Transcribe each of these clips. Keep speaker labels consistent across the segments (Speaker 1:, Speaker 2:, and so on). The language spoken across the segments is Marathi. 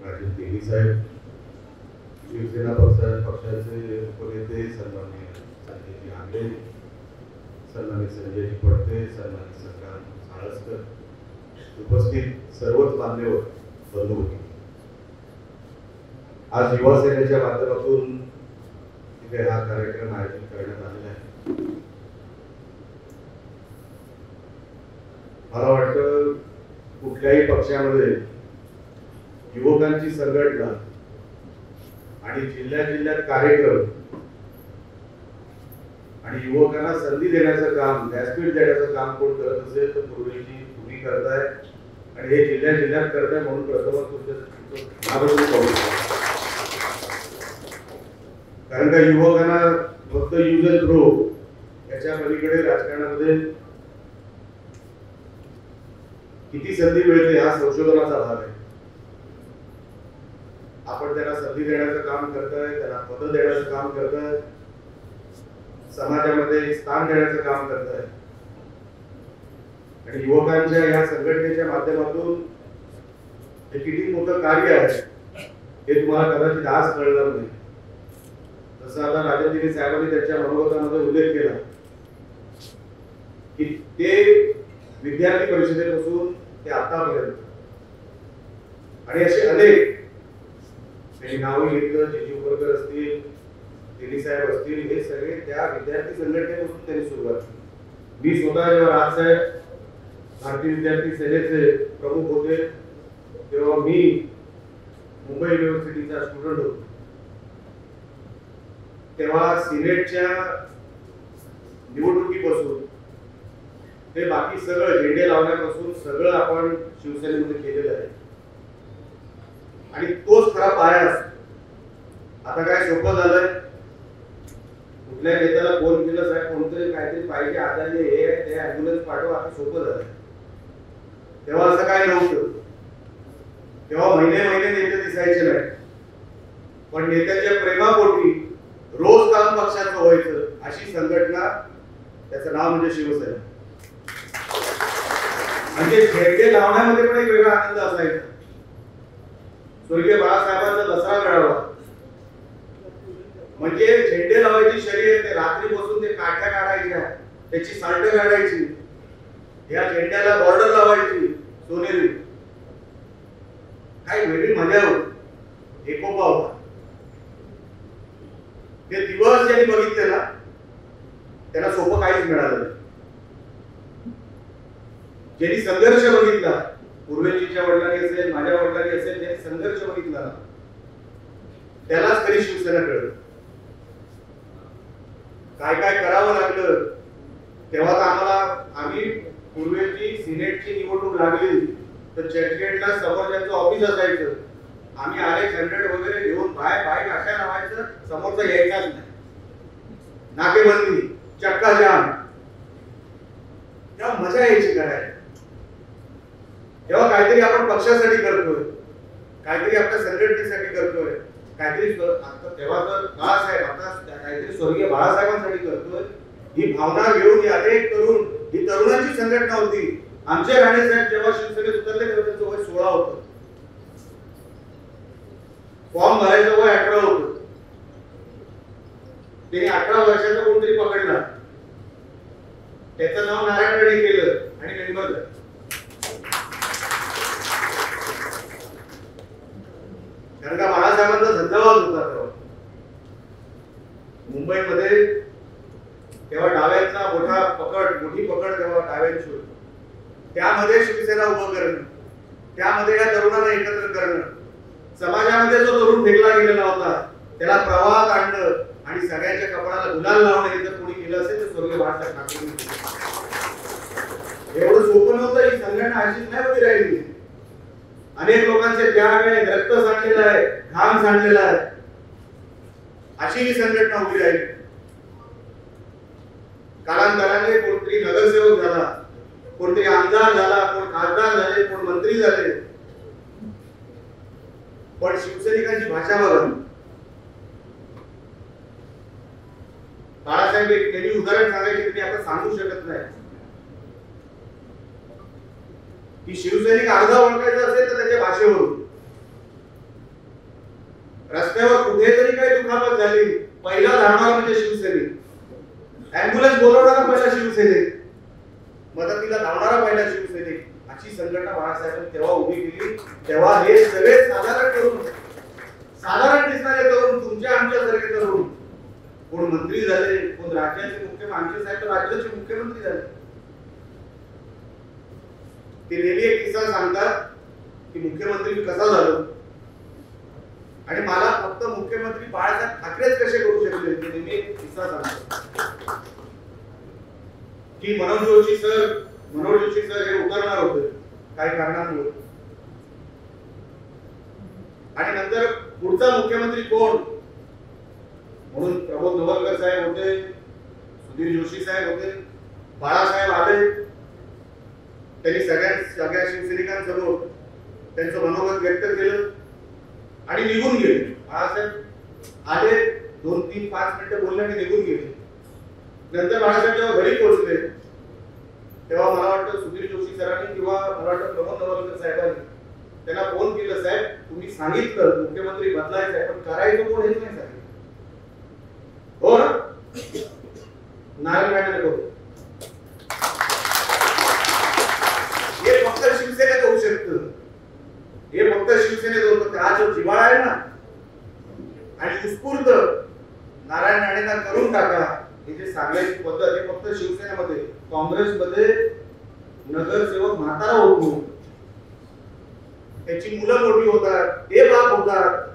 Speaker 1: राजीव तेली साहेब, शिवसेना पक्षाचे उपनेते सन्माननीय संजयजी आंगडे, सन्माननीय संजयजी पडते, सन्माननीय संक्रांत साळसकर, उपस्थित सर्वच मान्यवर बंधू होते. आज युवा सेनेच्या माध्यमातून इथे हा कार्यक्रम आयोजित करण्यात आलेला आहे. मला वाटतं कुठल्याही पक्षामध्ये युवकांची संघटना आणि जिल्ह्यात कार्यक्रम आणि युवकांना संधी देण्याचं काम, व्यासपीठ देण्याचं काम कोण करत असेल तर पूर्वीची तुम्ही करताय आणि हे जिल्ह्यात करताय म्हणून प्रथमच कारण का युवकांना फक्त यूज अँड थ्रो याच्या पलीकडे राजकारणामध्ये किती संधी मिळते हा संशोधनाचा भाग आहे. आपण त्यांना संधी देण्याचं काम करताय, त्यांना पद देण्याचं काम करताय, समाजामध्ये स्थान देण्याचं काम करताय आणि युवकांच्या या संघटनेच्या माध्यमातून हे किती मोठं कार्य आहे हे तुम्हाला कदाचित आज कळणार नाही. जसं आता राजन साहेबांनी त्यांच्या मनोगतामध्ये उल्लेख केला की ते विद्यार्थी परिषदेपासून ते आतापर्यंत आणि असे अनेक त्यांनी नाव घेतलं, जेजी उपरकर असतील, तेली साहेब असतील, हे सगळे त्या विद्यार्थी संघटनेपासून त्यांनी सुरुवात केली. मी स्वतः जेव्हा राजसाहेब भारतीय विद्यार्थी सेनेचे प्रमुख होते तेव्हा मी मुंबई युनिव्हर्सिटीचा स्टुडंट होतो. तेव्हा सिनेटच्या निवडणुकीपासून ते बाकी सगळं झेंडे लावण्यापासून सगळं आपण शिवसेनेमध्ये केलेलं आहे आणि तोच खरा पाया असतो. आता काय सोपं झालंय, कुठल्या नेत्याला फोन केलं साहेब कोणतरी काहीतरी पाहिजे, आजारी हे ते ॲम्ब्युलन्स पाठवा, आता सोपं झालंय. तेव्हा असं काय नव्हतं. तेव्हा महिने नेते दिसायचे नाही, पण नेत्यांच्या प्रेमापोटी रोज काम पक्षाचं व्हायचं अशी संघटना, त्याचं नाव म्हणजे शिवसेना. म्हणजे झेंडे लावण्यामध्ये पण एक वेगळा आनंद असायचा. स्वर्गीय बाळासाहेबांचा दसरा मेळावा म्हणजे झेंडे लावायची शर्यत, रात्री बसून ते काठ्या काढायच्या, त्याची साल्ट काढायची, या झेंड्याला बॉर्डर लावायची सोनेरी. काय वेगळी मजा होती, एकोपा होता. ते दिवस ज्यांनी बघितले ना त्यांना सोपं काहीच मिळालं नाही. ज्यांनी संघर्ष बघितला, पूर्वजींच्या वडिलांनी असेल, माझ्या वडिलांनी असेल, ज्यांनी संघर्ष बघितला त्यालाच खरी शिवसेना कळलं. काय काय करावं लागलं तेव्हा तर आम्ही पूर्वेची सिनेटची निवडणूक लागली तर चर्चगेटला समोर ज्यांचं ऑफिस असायचं, आम्ही आलेख 100 वगैरे घेऊन बाय अशा लावायचं, समोरचा यायचाच नाही. नाकेबंदी, चक्का जाम, तेव्हा मजा यायची करायला. तेव्हा काहीतरी आपण पक्षासाठी करतोय, काहीतरी आपल्या संघटनेसाठी करतोय, काहीतरी तेव्हा तर बाळासाहेब, आता काहीतरी स्वर्गीय बाळासाहेबांसाठी करतोय. ही भावना घेऊन अनेक तरुण, ही तरुणांची संघटना होती. आमचे राणे साहेब जेव्हा शिवसेनेत उतरले तेव्हा त्यांचं वय 16 होतं. फॉर्म भरायचं वय 18 होतं. ते 18 वर्षाचा कोणतरी पकडला, त्याचं नाव नारायण राणे केलं आणि मेंबर झाले. कारण का बाळासाहेबांचा धंदावाद होता तेव्हा मुंबईमध्ये. तेव्हा डाव्यांचा मोठी पकड तेव्हा डाव्यांची होती. त्यामध्ये शिवसेना उभं करणं, त्यामध्ये या तरुणांना एकत्र करणं, समाजामध्ये जो तरुण फेकला गेलेला होता त्याला प्रवाहात आणणं आणि सगळ्यांच्या कपाळाला गुलाल लावणं हे जर कोणी केलं असेल तर स्वर्गीय बाळासाहेब ठाकरे. एवढं सोपं नव्हतं. ही संघटना अशीच नाही उभी राहिली. अनेक लोकांचे त्याग आहे, रक्त सांडलेलं आहे, घाम सांडलेला आहे, अशी ही संघटना उभी राहिली. कालांतराने कोणतरी नगरसेवक झाला, कोणतरी आमदार झाला, कोण खासदार झाले, कोण मंत्री झाले, पण शिवसैनिकांची भाषा बघा. बाळासाहेब एक त्यांनी उदाहरण सांगायचे तुम्ही आता सांगू शकत नाही की शिवसैनिक अर्धा ओळखायचा असेल तर त्याच्या भाषेवरून, रस्त्यावर कुठे जरी काही दुखापत झाली पहिला धावणारा म्हणजे शिवसैनिक, ॲम्ब्युलन्स बोलवणारा पहिला शिवसैनिक, मदतीला धावणारा पहिला शिवसैनिक, अशी संघटना बाळासाहेबांनी तेव्हा उभी केली. तेव्हा हे सगळे साधारण दिसणारे तरुण, तुमच्या आमच्यासारखे तरुण, कोण मंत्री झाले, कोण राज्याचे मुख्यमंत्री, आमचे साहेब राज्याचे मुख्यमंत्री झाले. ते नेहमी एक किस्सा सांगतात की मुख्यमंत्री मी कसा झालो, आणि मला फक्त मुख्यमंत्री बाळासाहेब ठाकरेच कसे करू शकले. ते नेहमी एक किस्सा सांगतात की मनोज जोशी सर हे उतरणार होते काही कारणांमुळे, आणि नंतर पुढचा मुख्यमंत्री कोण म्हणून प्रबोध नवलकर साहेब होते, सुधीर जोशी साहेब होते, बाळासाहेब आले. त्यांनी सगळ्या शिवसैनिकांसमोर त्यांचं मनोगत व्यक्त केलं आणि निघून गेले. बाळासाहेब आले, 2-3-5 मिनिटं बोलले आणि निघून गेले. नंतर बाळासाहेब जेव्हा घरी पोहोचले तेव्हा मला वाटतं सुधीर जोशी सरांनी किंवा मला वाटतं प्रबोध नवलकर साहेबांनी त्यांना फोन केलं, साहेब तुम्ही सांगितलं मुख्यमंत्री बदलायचं आहे पण करायचं कोण हेच नाही सांगितलं. हो ना, नारायण राणे नको, हे फक्त शिवसेनेत होऊ शकतं, हे फक्त शिवसेनेत होतं. हा जो जिव्हाळा आहे ना आणि उत्स्फूर्त नारायण राणेंना करून टाका हे जे सांगायची पद्धत आहे फक्त शिवसेनेमध्ये, काँग्रेसमध्ये नगरसेवक म्हातारा होतो, त्याची मुलं मोठी होतात, ते बाप होतात,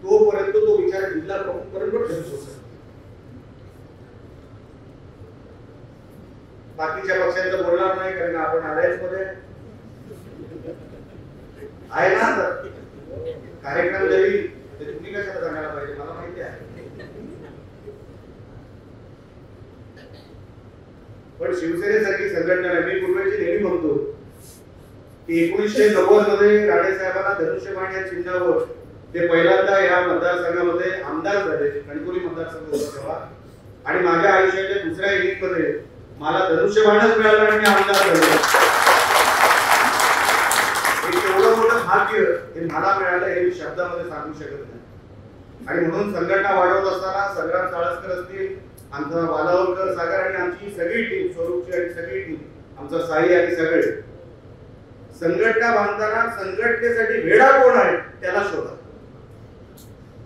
Speaker 1: तोपर्यंत तो विचार जिल्हा प्रमुख पर्यंत ठेवत होता. बाकीच्या पक्षांचं बोलणार नाही कारण आपण अलायन्स मध्ये आहे ना. कार्यक्रम जरी तुम्ही कशाला सांगायला पाहिजे मला माहिती आहे, पण शिवसेनेसारखी संघटना मी पूर्वीची नेहमी म्हणतो की 1990 मध्ये राणे साहेबांना धनुष्यबाण या चिन्हावर ते पहिल्यांदा या मतदारसंघामध्ये आमदार झाले. कणकवली मतदारसंघ होता तेव्हा, आणि माझ्या आयुष्याच्या दुसऱ्या इनिंग मध्ये मला धनुष्यबाणच मिळाला आणि मी आमदार झालो. एवढं मोठं भाग्य हे मला मिळालं हे मी शब्दामध्ये सांगू शकत नाही. आणि म्हणून संघटना वाढवत असताना संग्राम चाळसकर असतील, आमचा वालावलकर सागर आणि आमची सगळी टीम, स्वरूपची आणि सगळी टीम, आमचा साई आणि सगळे संघटना बांधताना संघटनेसाठी वेडा कोण आहे त्याला शोधा,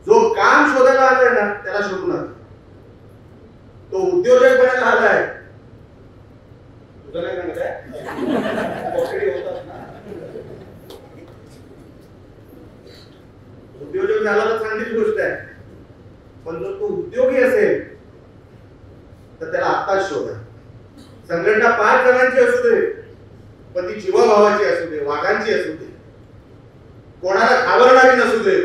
Speaker 1: जो काम शोधायला आलाय ना त्याला शोधू नका. तो उद्योजक बनायला आलाय, तुझं नाही सांगत आहे होतात ना, उद्योजक झाला तर चांगलीच गोष्ट आहे, पण जर तो उद्योगी असेल तर त्याला आत्ताच शोधा. संघटना 5 जणांची असू दे पण ती जीवाभावाची असू दे, वाघांची असू दे, कोणाला घाबरणारी नसू दे,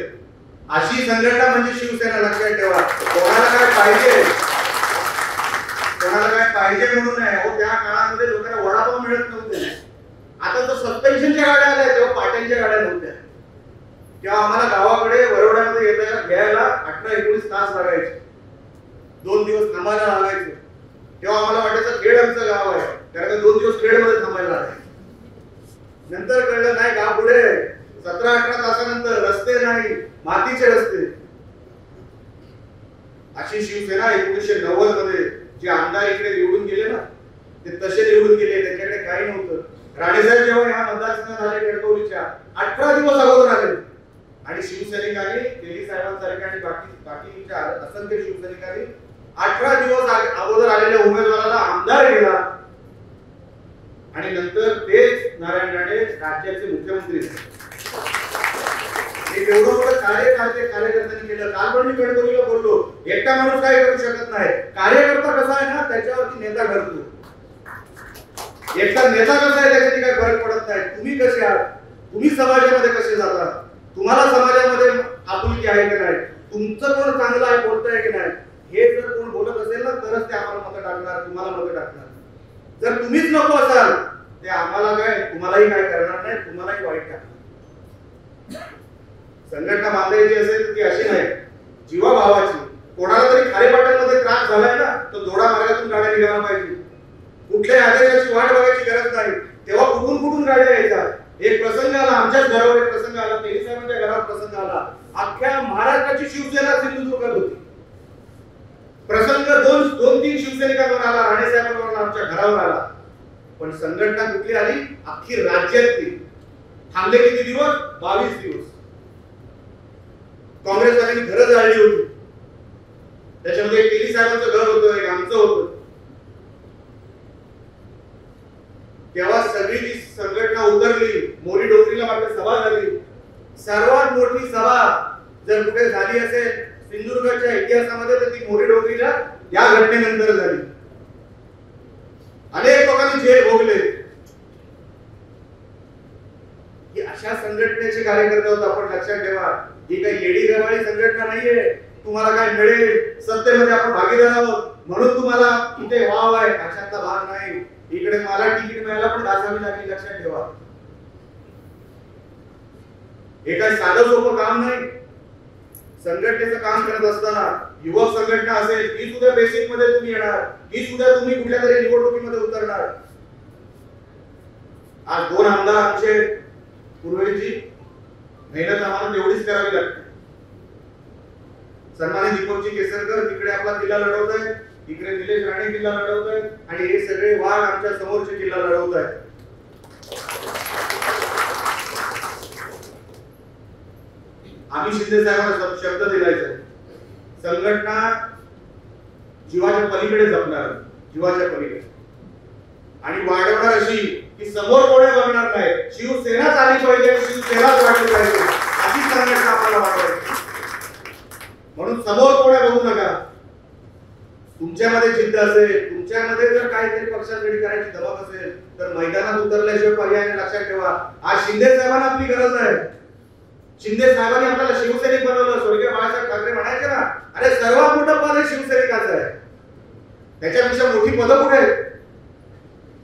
Speaker 1: अशी संघटना म्हणजे शिवसेना. लक्षात ठेवा, कोणाला काय पाहिजे म्हणून नाही. हो, त्या काळामध्ये लोकांना वडापाव मिळत नव्हते, आता तर सस्पेन्शनच्या गाड्या आल्या, तेव्हा पाट्यांच्या गाड्या नव्हत्या. तेव्हा आम्हाला गावाकडे वरवड्यामध्ये घ्यायला 18-19 तास लागायचे, 2 दिवस थांबायला लागायचे. तेव्हा आम्हाला वाटायचं खेड आमचं गाव आहे, कारण 2 दिवस खेडमध्ये थांबायला लागायचं. नंतर कळलं नाही, गाव पुढे 17-18 तासानंतर रस्ते नाही, मातीचे रस्ते. अशी शिवसेना 1990 मध्ये जे आमदार इकडे निवडून गेले ना ते तसे निवडून गेले, त्यांच्याकडे काही नव्हतं. राणेसाहेब जेव्हा या मतदारसंघात आले कणकवलीच्या 18 दिवस अगोदर आले, आणि शिवसैनिकांनी केली साहेबांसारख्या आणि बाकीच्या असंख्य शिवसैनिकांनी 18 दिवस अगोदर आलेल्या उमेदवाराला आमदार केला, आणि नंतर तेच नारायण राणे राज्याचे मुख्यमंत्री झाले. एवढं मोठं कार्यकर्त्यांनी केलं. काल पण मी कणकवलीला बोललो, एकटा माणूस काय करू शकत नाही, कार्यकर्ता कसा आहे ना त्याच्यावरती नेता ठरतो. एकटा नेता कसा आहे त्याच्याने काही फरक पडत नाही. तुम्ही कसे आहात, तुम्ही समाजामध्ये कसे जातात, तुम्हाला समाजामध्ये आपुलकी आहे की नाही, तुमचं कोण चांगलं आहे बोलतंय की नाही, हे जर कोण बोलत असेल ना तरच ते आम्हाला मतं टाकणार, तुम्हाला मतं टाकणार. जर तुम्हीच नको असाल ते आम्हाला काय, तुम्हालाही काय करणार नाही, तुम्हालाही वाईट टाकणार. संघटना बांधायची असेल तर ती अशी नाही, जीवाभावाची. कोणाला तरी खारेपाटणमध्ये त्रास झालाय ना तर जोडा मार्गातून गाड्या निघायला पाहिजे. कुठल्याही आदेशाची वाट बघायची गरज नाही. तेव्हा कुठून गाड्या यायच्या, एक प्रसंग आला, आमच्याच घरावर एक प्रसंग आला, तेली साहेबांच्या घरावर प्रसंग आला, अख्ख्या महाराष्ट्राची शिवसेना सिंधुदुर्गात होती. प्रसंग दोन तीन शिवसैनिकांवर आला, राणे साहेबांवर आमच्या घरावर आला, पण संघटना कुठली आली? अख्खी राज्यातली. थांबले किती दिवस? 22 दिवस. काँग्रेसवाल्यांनी घरं जाळली होती, त्याच्यामध्ये तेली साहेबांचं घर होतं, एक आमचं होतं. तेव्हा सगळी जी संघटना उतरली, मोरी डोंगरीला मात्र सभा झाली. सर्वात मोठी सभा जर कुठे झाली असेल सिंधुदुर्गाच्या इतिहासामध्ये तर ती मोरी डोंगरीला या घटनेनंतर झाली. अनेक लोकांनी जेल भोगले. ही अशा संघटनेचे कार्यकर्ते होते. आपण लक्षात ठेवा, ही काही येडी गवाळी संघटना नाहीये. तुम्हाला काय मिळेल, सत्तेमध्ये आपण भागीदार आहोत म्हणून तुम्हाला इथे वाव आहे, अशातला भाग नाही. इकडे मला तिकीट मिळायला पण घासावी लागली, लक्षात ठेवा. हे काही साधं सोपं काम नाही. संघटनेचं काम करत असताना युवक संघटना असेल, ही सुद्धा बेसिक मध्ये तुम्ही येणार, ही सुद्धा तुम्ही कुठल्या तरी निवडणुकीमध्ये उतरणार. आज 2 आमदार आमचे पूर्वीची मेहनत आम्हाला तेवढीच करावी लागते. सन्मानित दीपकजी केसरकर तिकडे आपला किल्ला लढवत आहेत, इकडे निलेश राणे किल्ला लढवत आहेत, आणि हे सगळे वाघ आमच्या समोरचे किल्ला लढवत आहेत. आम्ही शिंदे साहेबांना शब्द दिलाय, संघटना जीवाच्या पलीकडे जपणार, जीवाच्या पलीकडे, आणि वाढवणार अशी की समोर कोणी बघणार नाही. शिवसेनाच आली पाहिजे, शिवसेनाच वाढली पाहिजे, अशी संघटना आपल्याला वाढवायची. म्हणून समोर कोणी बघू नका. तुमच्यामध्ये जिद्द असेल, तुमच्यामध्ये जर काहीतरी पक्षासाठी करायची दबाव असेल तर मैदानात उतरल्याशिवाय पर्याय नाही. लक्षात ठेवा, आज शिंदे साहेबांना आपली गरज आहे. शिंदे साहेबांनी आपल्याला शिवसैनिक बनवलं. स्वर्गीय बाळासाहेब ठाकरे म्हणायचे ना, अरे सर्वात मोठं पद हे शिवसैनिकाचं आहे, त्याच्यापेक्षा मोठी पदं कुठे आहेत?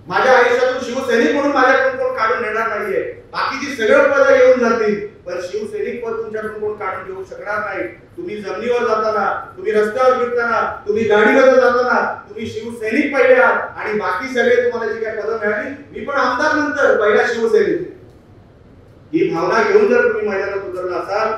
Speaker 1: माझ्या आयुष्यातून शिवसैनिक म्हणून माझ्याकडून कोण काढून नेणार नाहीये. बाकीची सगळं पदं येऊन जातील, पण शिवसैनिक पद तुमच्याकडून कोण काढून घेऊ शकणार नाही. तुम्ही जमिनीवर जाताना, तुम्ही रस्त्यावर फिरताना, तुम्ही गाडीवर जाताना तुम्ही शिवसैनिक पहिले आहात, आणि बाकी सगळे तुम्हाला जी काही पदं मिळाली, मी पण आमदार नंतर पहिला शिवसैनिक. ही भावना घेऊन जर तुम्ही मैदानात उतरला असाल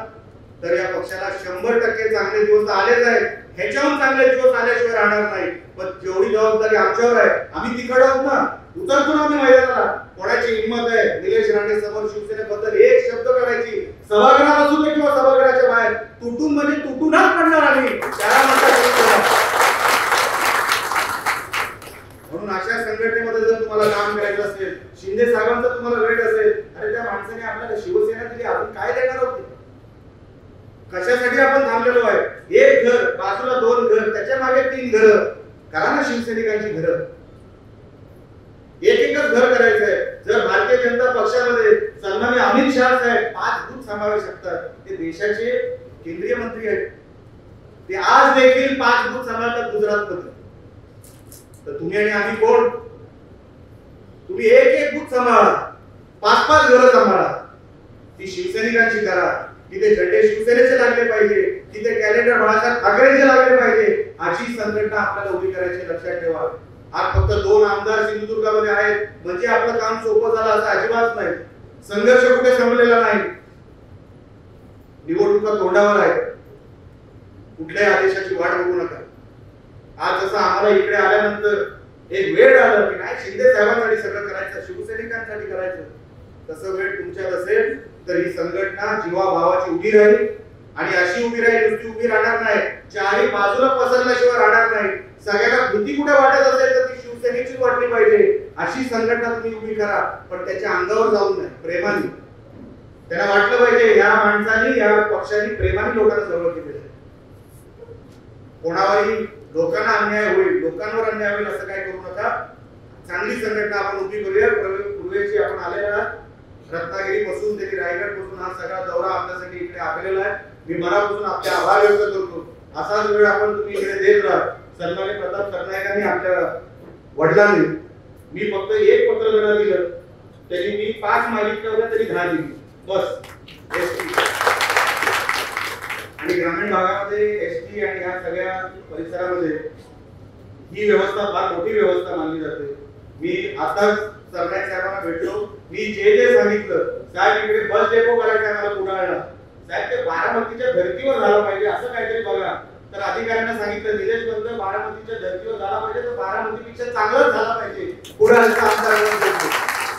Speaker 1: तर या पक्षाला 100% चांगले दिवस आलेच आहेत. ह्याच्याहून चांगले दिवस आल्याशिवाय राहणार नाही. पण जेवढी जबाबदारी आमच्यावर आहे, आम्ही तिकडे आहोत ना, उतरतो ना आम्ही मैदानाला. कोणाची हिंमत आहे निलेश राणे समोर शिवसेनेबद्दल एक शब्द करायची, सभागृहात असू दे किंवा सभागृहाच्या बाहेर, तुटून म्हणजे तुटूनच पडणार आम्ही, त्याला म्हणतात. म्हणून अशा संघटनेमध्ये जर तुम्हाला काम करायचं असेल, शिंदे साहेबांचा तुम्हाला वेळ असेल, अरे त्या माणसाने आपल्याला शिवसेना दिली, आपण काय देणार होते? कशासाठी आपण थांबलेलो आहे? एक घर, बाजूला 2 घर, त्याच्या मागे 3 घर करा ना शिवसैनिकांची घर. एकच घर करायचं आहे. जर भारतीय जनता पक्षामध्ये सन्माननीय अमित शहा साहेब 5 बूथ सांभाळू शकतात, ते देशाचे केंद्रीय मंत्री आहेत, ते आज देखील 5 बूथ सांभाळतात गुजरातमध्ये, तर तुम्ही आणि आम्ही कोण? तुम्ही एक बूथ सांभाळा, 5 घरं सांभाळा. ती शिवसैनिकांची करा. तिथे झेंडे शिवसेनेचे लागले पाहिजे, तिथे कॅलेंडर बाळासाहेब ठाकरेंचे लागले पाहिजे. अशी संघटना आपल्याला उभी करायची. लक्षात ठेवा, आज फक्त 2 आमदार सिंधुदुर्गामध्ये आहेत म्हणजे आपलं काम सोपं झालं असं अजिबात नाही. संघर्ष कुठे संपलेला नाही. निवडणुका तोंडावर आहे. कुठल्याही आदेशाची वाट बघू नका. आज जसं आम्हाला इकडे आल्यानंतर एक वेळ आला की नाही शिंदे साहेबांसाठी सगळं करायचं, शिवसैनिकांसाठी करायचं, तसं वेळ तुमच्यात असेल तर ही संघटना जीवाभावाची उभी राहील, आणि अशी उभी राहील, नुसती उभी राहणार नाही, चारही बाजूला पसरल्याशिवाय राहणार नाही. सगळ्यांना भीती कुठे वाटत असेल तर ती शिवसेनेचीच वाटली पाहिजे. अशी संघटना तुम्ही उभी करा, पण त्याच्या अंगावर जाऊन नाही, प्रेमाने. त्यांना वाटलं पाहिजे या माणसाने, या पक्षाने प्रेमाने लोकांना जवळ केलेलं आहे. कोणावरही लोकांना अन्याय होईल, लोकांवर अन्याय होईल असं काय करू नका. चांगली संघटना आपण उभी करूया. पूर्वेची आपण आलेला रत्नागिरी पासून ते रायगड पासून हा सगळा दौरा आपल्यासाठी इकडे आलेला आहे. मी मनापासून आपले आभार व्यक्त करतो. असाच वेळ आपण तुम्ही इकडे देत राहा. सन्माननीय प्रताप सरनाईकांनी आपल्या वडिलांनी, मी फक्त एक पत्र जरा दिलं, त्यांनी मी 5 मागितल्या होत्या तरी 10 दिली बस. आणि ग्रामीण भागामध्ये एसटी आणि ह्या सगळ्या परिसरामध्ये ही व्यवस्था फार मोठी व्यवस्था मानली जाते. मी आताच सरनाईक साहेबांना भेटलो. मी जे सांगितलं, साहेब इकडे बस डेपो करायचं आहे मला पुण्याला, साहेब ते बारामतीच्या धर्तीवर झालं पाहिजे असं काहीतरी बघा. तर अधिकाऱ्यांना सांगितलं निलेश बंद बारामतीच्या धर्तीवर झाला पाहिजे, तर बारामतीपेक्षा चांगलंच झाला पाहिजे पुण्याचा आमदार.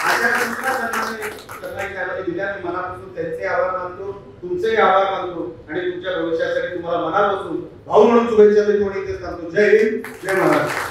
Speaker 1: अशा सूचना सरनाईक साहेबांनी दिल्या. मी मनापासून त्यांचे आभार मानतो, तुमचेही आभार मानतो आणि तुमच्या भविष्यासाठी तुम्हाला मनापासून भाऊ म्हणून शुभेच्छा देतो आणि इथे सांगतो. जय हिंद, जय महाराष्ट्र.